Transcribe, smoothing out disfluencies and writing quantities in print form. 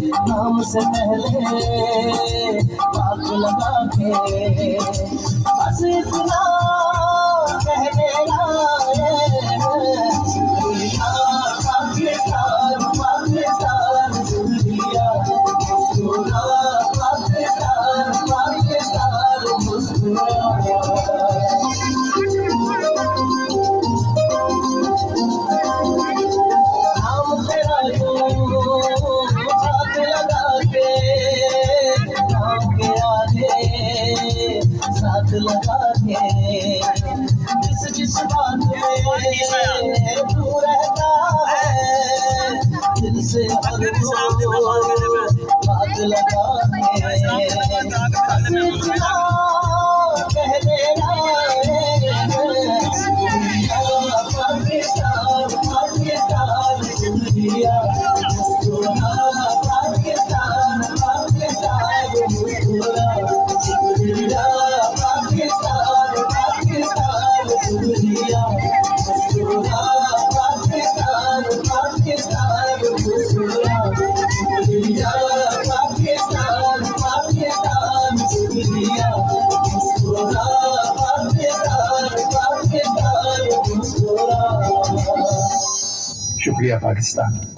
नाम से पहले पाक लगा के बस इतना कह देना दुनिया पाकिस्तान पाकिस्तान दुनिया मुस्कुरा पाकिस्तान पाकिस्तान मुस्कुरा साथ लगा के जिस बात में तू रहता है दिल से हर बात लगा के कह देना पाकिस्तान पाकिस्तान दुनिया मुस्कुरा पाकिस्तान पाकिस्तान मुस्कुरा पाकिस्तान पाकिस्तान दुनिया मुस्कुरा पाकिस्तान पाकिस्तान मुस्कुरा दुनिया पाकिस्तान पाकिस्तान दुनिया मुस्कुरा पाकिस्तान पाकिस्तान मुस्कुरा। शुक्रिया पाकिस्तान।